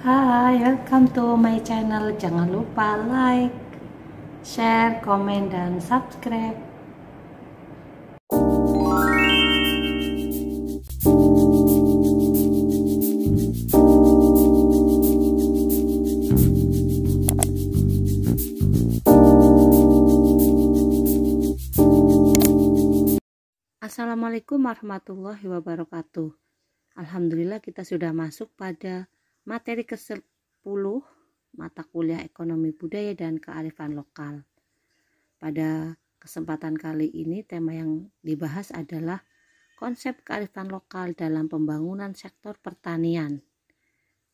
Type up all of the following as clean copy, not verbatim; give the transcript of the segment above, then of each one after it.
Hai, welcome to my channel. Jangan lupa like, share, komen, dan subscribe. Assalamualaikum warahmatullahi wabarakatuh. Alhamdulillah kita sudah masuk pada materi ke-10 mata kuliah Ekonomi Budaya dan Kearifan Lokal. Pada kesempatan kali ini tema yang dibahas adalah konsep kearifan lokal dalam pembangunan sektor pertanian.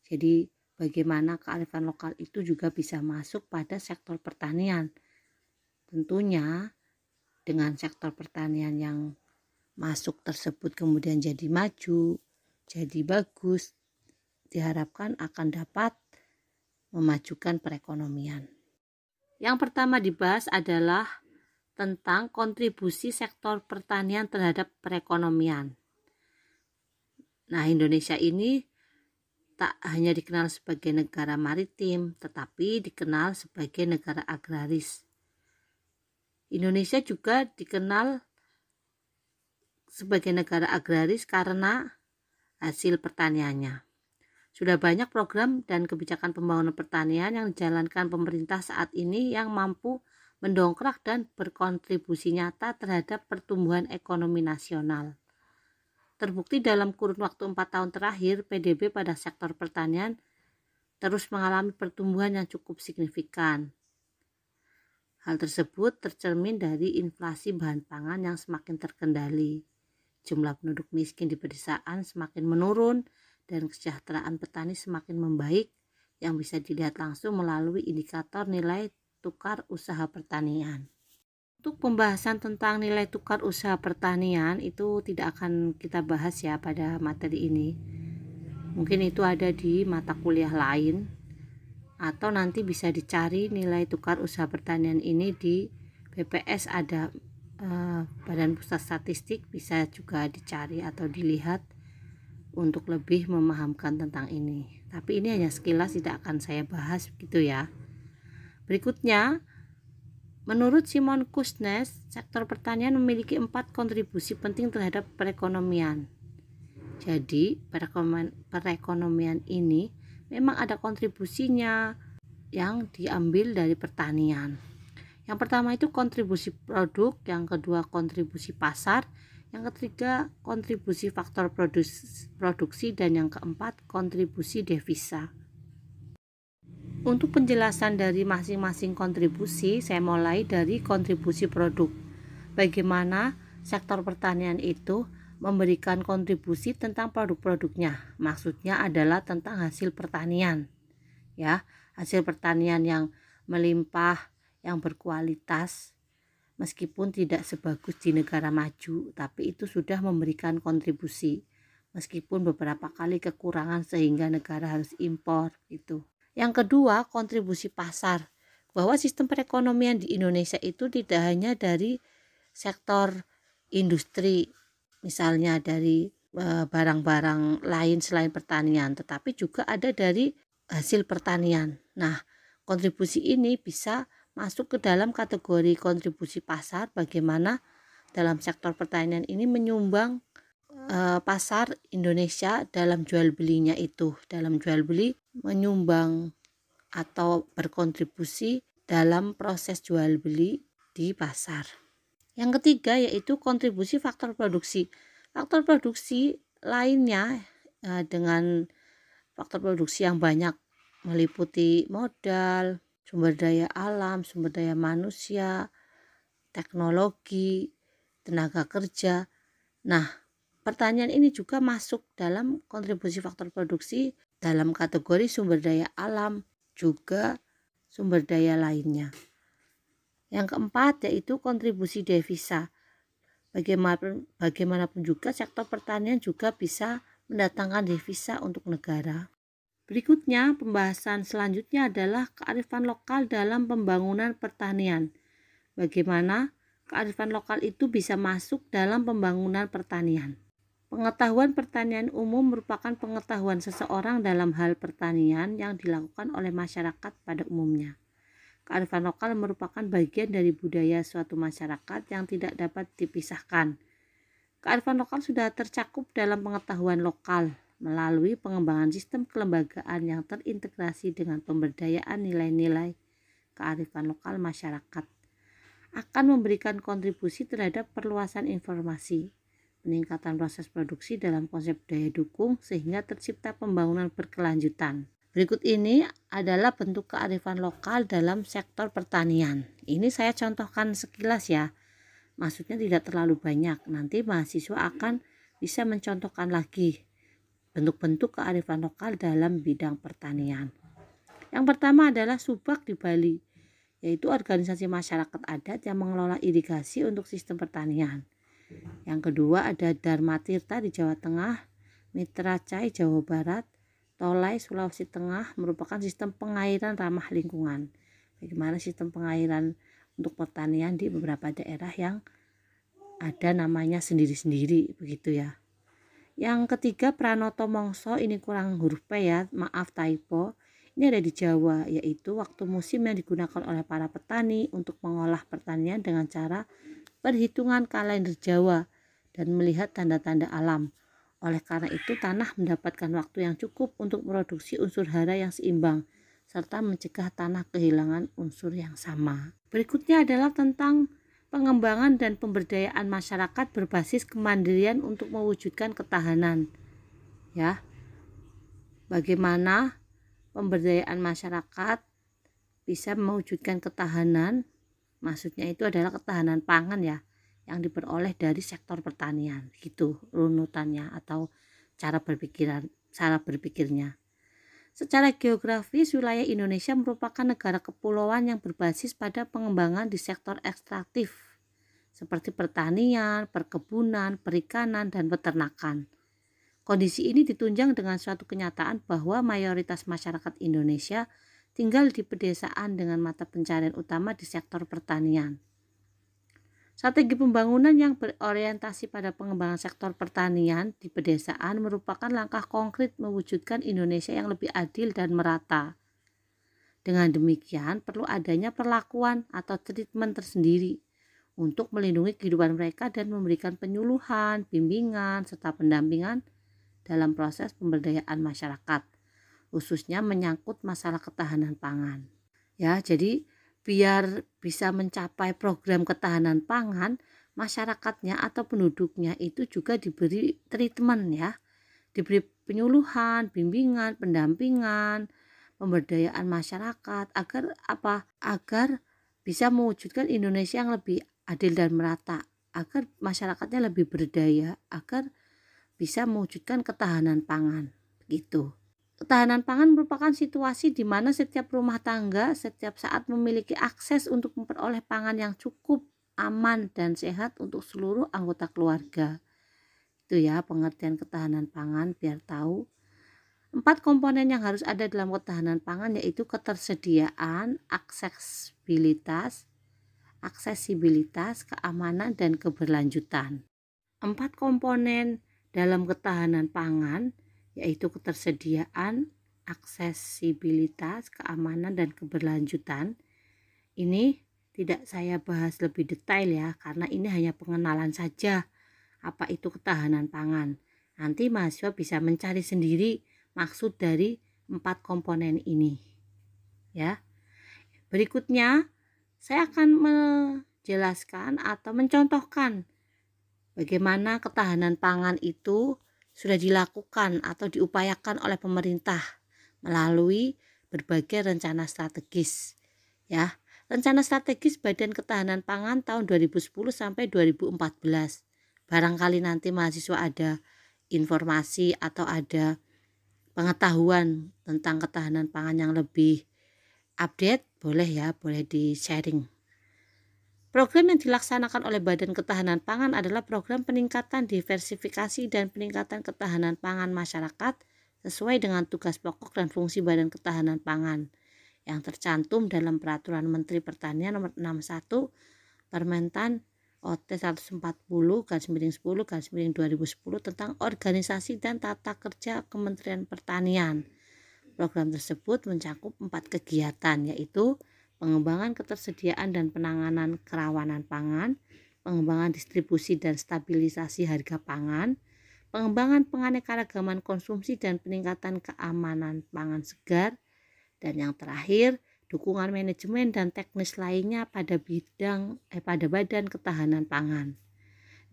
Jadi bagaimana kearifan lokal itu juga bisa masuk pada sektor pertanian. Tentunya dengan sektor pertanian yang masuk tersebut kemudian jadi maju, jadi bagus, diharapkan akan dapat memajukan perekonomian. Yang pertama dibahas adalah tentang kontribusi sektor pertanian terhadap perekonomian. Nah, Indonesia ini tak hanya dikenal sebagai negara maritim, tetapi dikenal sebagai negara agraris. Indonesia juga dikenal sebagai negara agraris karena hasil pertaniannya. Sudah banyak program dan kebijakan pembangunan pertanian yang dijalankan pemerintah saat ini yang mampu mendongkrak dan berkontribusi nyata terhadap pertumbuhan ekonomi nasional. Terbukti dalam kurun waktu 4 tahun terakhir, PDB pada sektor pertanian terus mengalami pertumbuhan yang cukup signifikan. Hal tersebut tercermin dari inflasi bahan pangan yang semakin terkendali. Jumlah penduduk miskin di pedesaan semakin menurun dan kesejahteraan petani semakin membaik yang bisa dilihat langsung melalui indikator nilai tukar usaha pertanian. Untuk pembahasan tentang nilai tukar usaha pertanian itu tidak akan kita bahas ya pada materi ini. Mungkin itu ada di mata kuliah lain atau nanti bisa dicari nilai tukar usaha pertanian ini di BPS ada Badan Pusat Statistik, bisa juga dicari atau dilihat untuk lebih memahamkan tentang ini. Tapi ini hanya sekilas, tidak akan saya bahas begitu ya. Berikutnya, menurut Simon Kuznets, sektor pertanian memiliki 4 kontribusi penting terhadap perekonomian. Jadi, perekonomian ini memang ada kontribusinya yang diambil dari pertanian. Yang pertama itu kontribusi produk, yang kedua kontribusi pasar, yang ketiga kontribusi faktor produksi, dan yang keempat kontribusi devisa. Untuk penjelasan dari masing-masing kontribusi, saya mulai dari kontribusi produk. Bagaimana sektor pertanian itu memberikan kontribusi tentang produk-produknya. Maksudnya adalah tentang hasil pertanian. Ya, hasil pertanian yang melimpah, yang berkualitas, meskipun tidak sebagus di negara maju, tapi itu sudah memberikan kontribusi meskipun beberapa kali kekurangan sehingga negara harus impor itu. Yang kedua, kontribusi pasar, bahwa sistem perekonomian di Indonesia itu tidak hanya dari sektor industri, misalnya dari barang-barang lain selain pertanian, tetapi juga ada dari hasil pertanian. Nah, kontribusi ini bisa masuk ke dalam kategori kontribusi pasar, bagaimana dalam sektor pertanian ini menyumbang pasar Indonesia dalam jual belinya itu. Dalam jual beli menyumbang atau berkontribusi dalam proses jual beli di pasar. Yang ketiga yaitu kontribusi faktor produksi. Faktor produksi lainnya dengan faktor produksi yang banyak meliputi modal, sumber daya alam, sumber daya manusia, teknologi, tenaga kerja. Nah, pertanian ini juga masuk dalam kontribusi faktor produksi dalam kategori sumber daya alam, juga sumber daya lainnya. Yang keempat yaitu kontribusi devisa. Bagaimanapun juga sektor pertanian juga bisa mendatangkan devisa untuk negara. Berikutnya, pembahasan selanjutnya adalah kearifan lokal dalam pembangunan pertanian. Bagaimana kearifan lokal itu bisa masuk dalam pembangunan pertanian. Pengetahuan pertanian umum merupakan pengetahuan seseorang dalam hal pertanian yang dilakukan oleh masyarakat pada umumnya. Kearifan lokal merupakan bagian dari budaya suatu masyarakat yang tidak dapat dipisahkan. Kearifan lokal sudah tercakup dalam pengetahuan lokal melalui pengembangan sistem kelembagaan yang terintegrasi dengan pemberdayaan nilai-nilai kearifan lokal masyarakat. Akan memberikan kontribusi terhadap perluasan informasi, peningkatan proses produksi dalam konsep daya dukung sehingga tercipta pembangunan berkelanjutan. Berikut ini adalah bentuk kearifan lokal dalam sektor pertanian. Ini saya contohkan sekilas ya, maksudnya tidak terlalu banyak. Nanti mahasiswa akan bisa mencontohkan lagi bentuk-bentuk kearifan lokal dalam bidang pertanian. Yang pertama adalah Subak di Bali, yaitu organisasi masyarakat adat yang mengelola irigasi untuk sistem pertanian. Yang kedua ada Dharma Tirta di Jawa Tengah, Mitra Cai Jawa Barat, Tolai Sulawesi Tengah merupakan sistem pengairan ramah lingkungan. Bagaimana sistem pengairan untuk pertanian di beberapa daerah yang ada namanya sendiri-sendiri begitu ya. Yang ketiga Pranoto Mongso, ini kurang huruf P ya, maaf typo. Ini ada di Jawa, yaitu waktu musim yang digunakan oleh para petani untuk mengolah pertanian dengan cara perhitungan kalender Jawa dan melihat tanda-tanda alam. Oleh karena itu, tanah mendapatkan waktu yang cukup untuk produksi unsur hara yang seimbang, serta mencegah tanah kehilangan unsur yang sama. Berikutnya adalah tentang pengembangan dan pemberdayaan masyarakat berbasis kemandirian untuk mewujudkan ketahanan. Ya, bagaimana pemberdayaan masyarakat bisa mewujudkan ketahanan, maksudnya itu adalah ketahanan pangan ya, yang diperoleh dari sektor pertanian, gitu runutannya atau cara berpikirnya. Secara geografis, wilayah Indonesia merupakan negara kepulauan yang berbasis pada pengembangan di sektor ekstraktif, seperti pertanian, perkebunan, perikanan, dan peternakan. Kondisi ini ditunjang dengan suatu kenyataan bahwa mayoritas masyarakat Indonesia tinggal di pedesaan dengan mata pencarian utama di sektor pertanian. Strategi pembangunan yang berorientasi pada pengembangan sektor pertanian di pedesaan merupakan langkah konkret mewujudkan Indonesia yang lebih adil dan merata. Dengan demikian, perlu adanya perlakuan atau treatment tersendiri untuk melindungi kehidupan mereka dan memberikan penyuluhan, bimbingan, serta pendampingan dalam proses pemberdayaan masyarakat, khususnya menyangkut masalah ketahanan pangan. Ya, jadi biar bisa mencapai program ketahanan pangan, masyarakatnya atau penduduknya itu juga diberi treatment ya, diberi penyuluhan, bimbingan, pendampingan, pemberdayaan masyarakat agar apa? Agar bisa mewujudkan Indonesia yang lebih adil dan merata, agar masyarakatnya lebih berdaya, agar bisa mewujudkan ketahanan pangan gitu. Ketahanan pangan merupakan situasi di mana setiap rumah tangga setiap saat memiliki akses untuk memperoleh pangan yang cukup, aman, dan sehat untuk seluruh anggota keluarga. Itu ya pengertian ketahanan pangan, biar tahu. 4 komponen yang harus ada dalam ketahanan pangan yaitu ketersediaan, aksesibilitas, keamanan, dan keberlanjutan. 4 komponen dalam ketahanan pangan yaitu ketersediaan, aksesibilitas, keamanan, dan keberlanjutan. Ini tidak saya bahas lebih detail ya, karena ini hanya pengenalan saja apa itu ketahanan pangan. Nanti mahasiswa bisa mencari sendiri maksud dari 4 komponen ini. Ya. Berikutnya saya akan menjelaskan atau mencontohkan bagaimana ketahanan pangan itu sudah dilakukan atau diupayakan oleh pemerintah melalui berbagai rencana strategis. Ya, rencana strategis Badan Ketahanan Pangan tahun 2010 sampai 2014. Barangkali nanti mahasiswa ada informasi atau ada pengetahuan tentang ketahanan pangan yang lebih update, boleh ya, boleh di-sharing. Program yang dilaksanakan oleh Badan Ketahanan Pangan adalah program peningkatan diversifikasi dan peningkatan ketahanan pangan masyarakat sesuai dengan tugas pokok dan fungsi Badan Ketahanan Pangan yang tercantum dalam Peraturan Menteri Pertanian Nomor 61 Permentan OT 140/10/2010 tentang organisasi dan tata kerja Kementerian Pertanian. Program tersebut mencakup 4 kegiatan, yaitu pengembangan ketersediaan dan penanganan kerawanan pangan, pengembangan distribusi dan stabilisasi harga pangan, pengembangan penganekaragaman konsumsi dan peningkatan keamanan pangan segar, dan yang terakhir dukungan manajemen dan teknis lainnya pada Badan Ketahanan Pangan.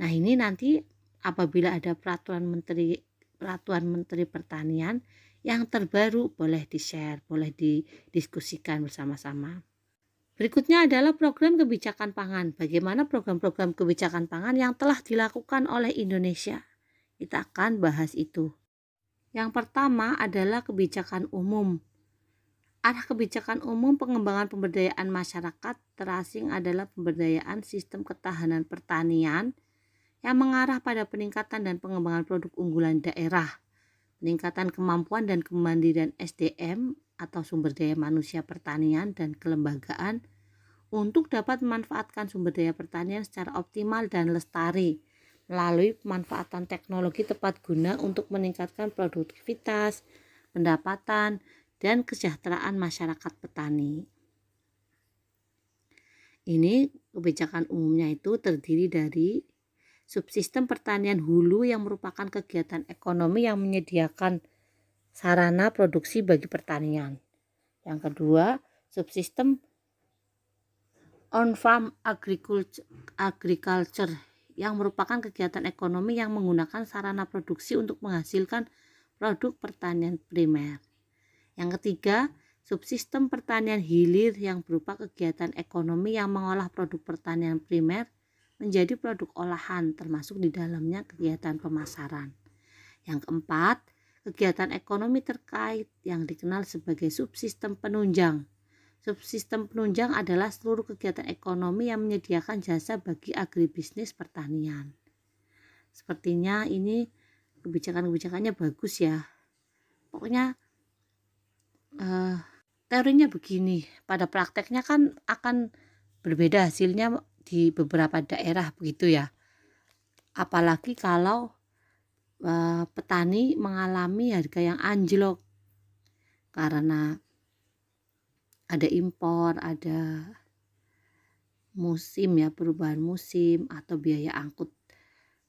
Nah, ini nanti apabila ada peraturan Menteri Pertanian yang terbaru boleh di-share, boleh didiskusikan bersama-sama. Berikutnya adalah program kebijakan pangan. Bagaimana program-program kebijakan pangan yang telah dilakukan oleh Indonesia? Kita akan bahas itu. Yang pertama adalah kebijakan umum. Arah kebijakan umum pengembangan pemberdayaan masyarakat terasing adalah pemberdayaan sistem ketahanan pertanian yang mengarah pada peningkatan dan pengembangan produk unggulan daerah, peningkatan kemampuan dan kemandirian SDM atau sumber daya manusia pertanian dan kelembagaan untuk dapat memanfaatkan sumber daya pertanian secara optimal dan lestari melalui pemanfaatan teknologi tepat guna untuk meningkatkan produktivitas, pendapatan, dan kesejahteraan masyarakat petani. Ini kebijakan umumnya itu terdiri dari subsistem pertanian hulu yang merupakan kegiatan ekonomi yang menyediakan sarana produksi bagi pertanian. Yang kedua, subsistem on-farm agriculture yang merupakan kegiatan ekonomi yang menggunakan sarana produksi untuk menghasilkan produk pertanian primer. Yang ketiga, subsistem pertanian hilir yang berupa kegiatan ekonomi yang mengolah produk pertanian primer menjadi produk olahan, termasuk di dalamnya kegiatan pemasaran. Yang keempat, kegiatan ekonomi terkait yang dikenal sebagai subsistem penunjang. Subsistem penunjang adalah seluruh kegiatan ekonomi yang menyediakan jasa bagi agribisnis pertanian. Sepertinya ini kebijakan-kebijakannya bagus ya. Pokoknya teorinya begini, pada prakteknya kan akan berbeda hasilnya di beberapa daerah begitu ya. Apalagi kalau petani mengalami harga yang anjlok karena ada impor, ada musim ya, perubahan musim atau biaya angkut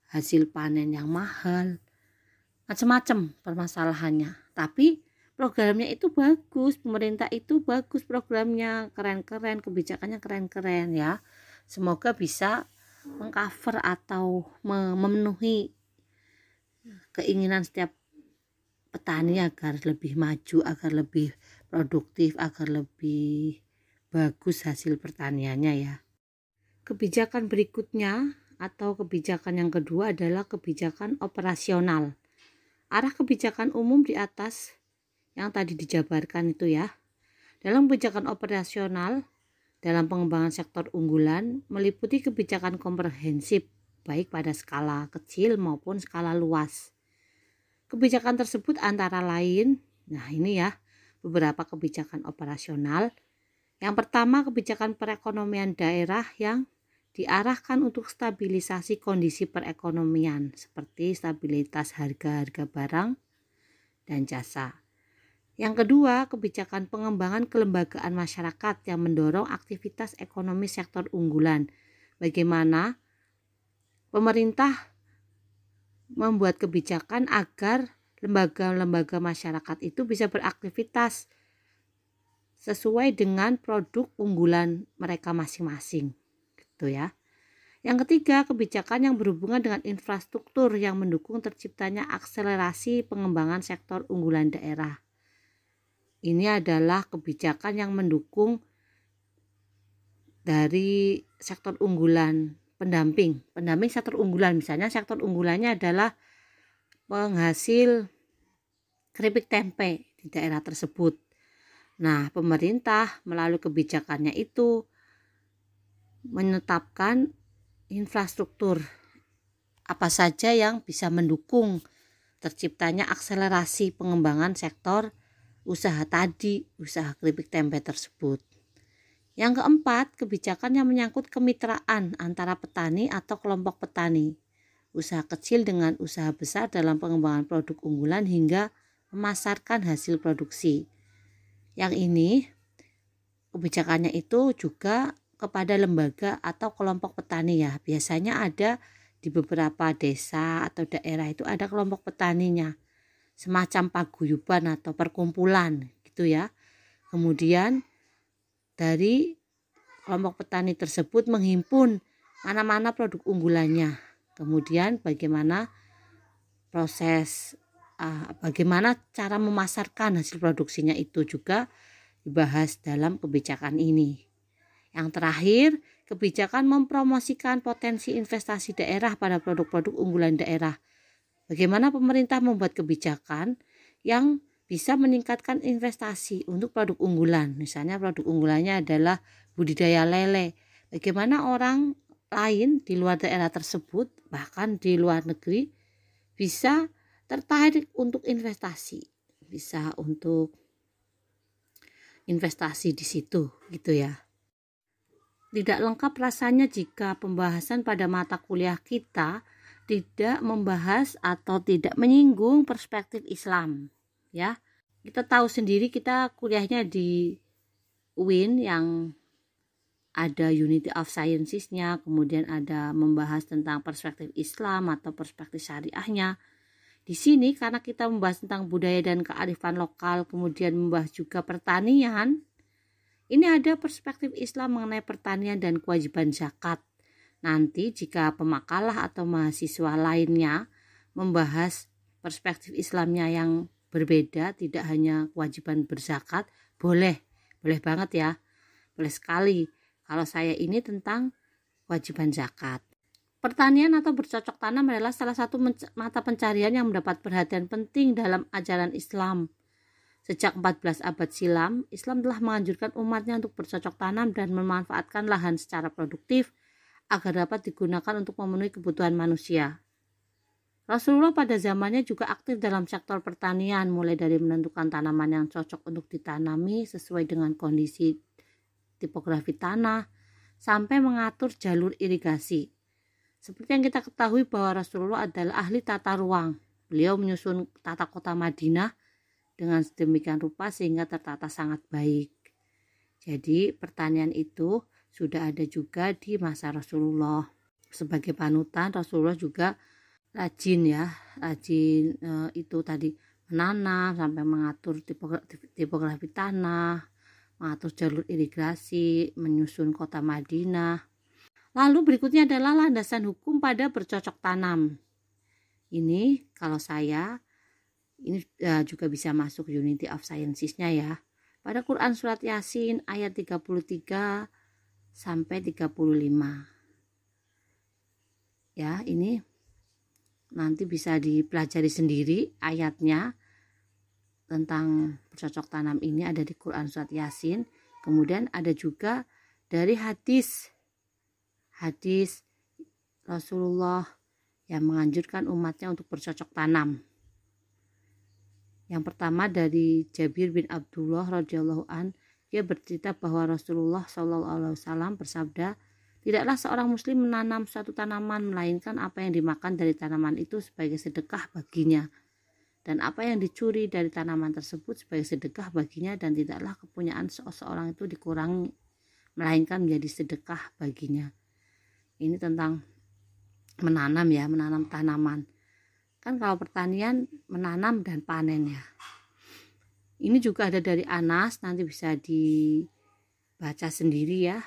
hasil panen yang mahal, macam-macam permasalahannya. Tapi programnya itu bagus, pemerintah itu bagus programnya, keren-keren, kebijakannya keren-keren ya. Semoga bisa mengcover atau memenuhi keinginan setiap petani agar lebih maju, agar lebih produktif, agar lebih bagus hasil pertaniannya ya. Kebijakan berikutnya atau kebijakan yang kedua adalah kebijakan operasional. Arah kebijakan umum di atas yang tadi dijabarkan itu ya. Dalam kebijakan operasional dalam pengembangan sektor unggulan meliputi kebijakan komprehensif baik pada skala kecil maupun skala luas. Kebijakan tersebut antara lain, nah ini ya, beberapa kebijakan operasional. Yang pertama, kebijakan perekonomian daerah yang diarahkan untuk stabilisasi kondisi perekonomian seperti stabilitas harga-harga barang dan jasa. Yang kedua, kebijakan pengembangan kelembagaan masyarakat yang mendorong aktivitas ekonomi sektor unggulan. Bagaimana pemerintah membuat kebijakan agar lembaga-lembaga masyarakat itu bisa beraktivitas sesuai dengan produk unggulan mereka masing-masing, gitu ya. Yang ketiga, kebijakan yang berhubungan dengan infrastruktur yang mendukung terciptanya akselerasi pengembangan sektor unggulan daerah. Ini adalah kebijakan yang mendukung dari sektor unggulan, pendamping sektor unggulan. Misalnya sektor unggulannya adalah penghasil keripik tempe di daerah tersebut. Nah, pemerintah melalui kebijakannya itu menetapkan infrastruktur apa saja yang bisa mendukung terciptanya akselerasi pengembangan sektor usaha keripik tempe tersebut. Yang keempat, kebijakan yang menyangkut kemitraan antara petani atau kelompok petani, usaha kecil dengan usaha besar dalam pengembangan produk unggulan hingga memasarkan hasil produksi. Yang ini kebijakannya itu juga kepada lembaga atau kelompok petani ya. Biasanya ada di beberapa desa atau daerah itu ada kelompok petaninya, semacam paguyuban atau perkumpulan gitu ya. Kemudian dari kelompok petani tersebut menghimpun mana-mana produk unggulannya. Kemudian bagaimana bagaimana cara memasarkan hasil produksinya itu juga dibahas dalam kebijakan ini. Yang terakhir, kebijakan mempromosikan potensi investasi daerah pada produk-produk unggulan daerah. Bagaimana pemerintah membuat kebijakan yang bisa meningkatkan investasi untuk produk unggulan. Misalnya produk unggulannya adalah budidaya lele. Bagaimana orang lain di luar daerah tersebut, bahkan di luar negeri, bisa tertarik untuk investasi. Bisa untuk investasi di situ gitu ya. Tidak lengkap rasanya jika pembahasan pada mata kuliah kita tidak membahas atau tidak menyinggung perspektif Islam ya. Kita tahu sendiri kita kuliahnya di UIN yang ada Unity of Sciences-nya, kemudian ada membahas tentang perspektif Islam atau perspektif syariahnya. Di sini karena kita membahas tentang budaya dan kearifan lokal, kemudian membahas juga pertanian, ini ada perspektif Islam mengenai pertanian dan kewajiban zakat. Nanti jika pemakalah atau mahasiswa lainnya membahas perspektif Islamnya yang berbeda, tidak hanya kewajiban berzakat, boleh banget ya, boleh sekali. Kalau saya ini tentang kewajiban zakat. Pertanian atau bercocok tanam adalah salah satu mata pencarian yang mendapat perhatian penting dalam ajaran Islam. Sejak 14 abad silam, Islam telah menganjurkan umatnya untuk bercocok tanam dan memanfaatkan lahan secara produktif agar dapat digunakan untuk memenuhi kebutuhan manusia. Rasulullah pada zamannya juga aktif dalam sektor pertanian, mulai dari menentukan tanaman yang cocok untuk ditanami sesuai dengan kondisi topografi tanah, sampai mengatur jalur irigasi. Seperti yang kita ketahui bahwa Rasulullah adalah ahli tata ruang. Beliau menyusun tata kota Madinah dengan sedemikian rupa sehingga tertata sangat baik. Jadi pertanian itu sudah ada juga di masa Rasulullah. Sebagai panutan, Rasulullah juga rajin itu tadi menanam sampai mengatur topografi tanah, mengatur jalur irigasi, menyusun kota Madinah. Lalu berikutnya adalah landasan hukum pada bercocok tanam. Ini kalau saya ini juga bisa masuk Unity of Sciences-nya ya. Pada Quran surat Yasin ayat 33 sampai 35. Ya, ini nanti bisa dipelajari sendiri ayatnya tentang bercocok tanam ini ada di Quran surat Yasin. Kemudian ada juga dari hadis Rasulullah yang menganjurkan umatnya untuk bercocok tanam. Yang pertama dari Jabir bin Abdullah radhiyallahu an, dia bercerita bahwa Rasulullah SAW bersabda, tidaklah seorang muslim menanam suatu tanaman melainkan apa yang dimakan dari tanaman itu sebagai sedekah baginya, dan apa yang dicuri dari tanaman tersebut sebagai sedekah baginya, dan tidaklah kepunyaan seseorang itu dikurangi melainkan menjadi sedekah baginya. Ini tentang menanam ya, menanam tanaman. Kan kalau pertanian menanam dan panen ya. Ini juga ada dari Anas, nanti bisa dibaca sendiri ya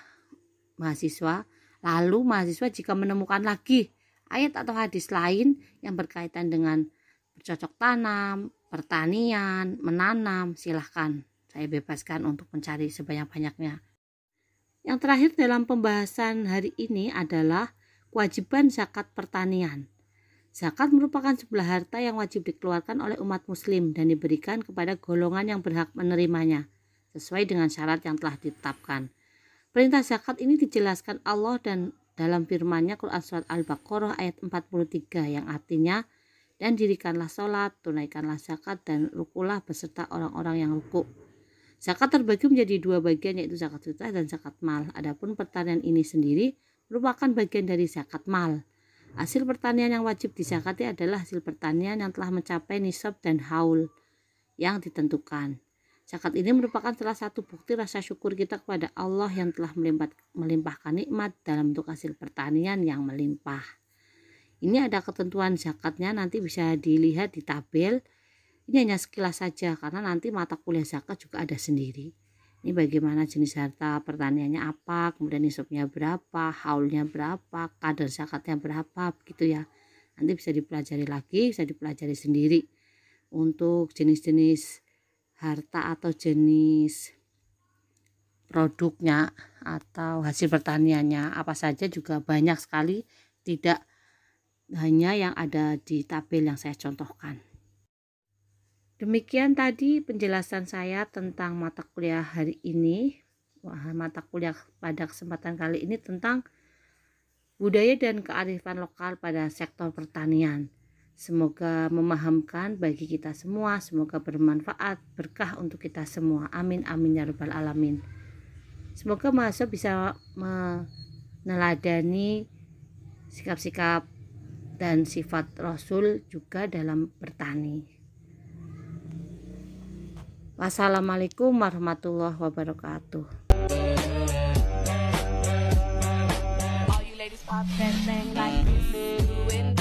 mahasiswa. Lalu mahasiswa jika menemukan lagi ayat atau hadis lain yang berkaitan dengan bercocok tanam, pertanian, menanam, silahkan. Saya bebaskan untuk mencari sebanyak-banyaknya. Yang terakhir dalam pembahasan hari ini adalah kewajiban zakat pertanian. Zakat merupakan sebelah harta yang wajib dikeluarkan oleh umat muslim dan diberikan kepada golongan yang berhak menerimanya, sesuai dengan syarat yang telah ditetapkan. Perintah zakat ini dijelaskan Allah dan dalam firman-Nya Quran surat Al-Baqarah ayat 43 yang artinya, dan dirikanlah sholat, tunaikanlah zakat, dan rukulah beserta orang-orang yang ruku. Zakat terbagi menjadi dua bagian, yaitu zakat fitrah dan zakat mal. Adapun pertanian ini sendiri merupakan bagian dari zakat mal. Hasil pertanian yang wajib dizakati adalah hasil pertanian yang telah mencapai nisab dan haul yang ditentukan. Zakat ini merupakan salah satu bukti rasa syukur kita kepada Allah yang telah melimpahkan nikmat dalam bentuk hasil pertanian yang melimpah. Ini ada ketentuan zakatnya, nanti bisa dilihat di tabel. Ini hanya sekilas saja karena nanti mata kuliah zakat juga ada sendiri. Ini bagaimana jenis harta pertaniannya apa, kemudian nisabnya berapa, haulnya berapa, kadar zakatnya berapa, begitu ya. Nanti bisa dipelajari lagi, bisa dipelajari sendiri. Untuk jenis-jenis harta atau jenis produknya atau hasil pertaniannya apa saja juga banyak sekali, tidak hanya yang ada di tabel yang saya contohkan. Demikian tadi penjelasan saya tentang mata kuliah hari ini. Mata kuliah pada kesempatan kali ini tentang budaya dan kearifan lokal pada sektor pertanian. Semoga memahamkan bagi kita semua, semoga bermanfaat, berkah untuk kita semua. Amin amin ya rabbal alamin. Semoga mahasiswa bisa meneladani sikap-sikap dan sifat Rasul juga dalam bertani. Wassalamualaikum warahmatullahi wabarakatuh. All you ladies pop that thing like this.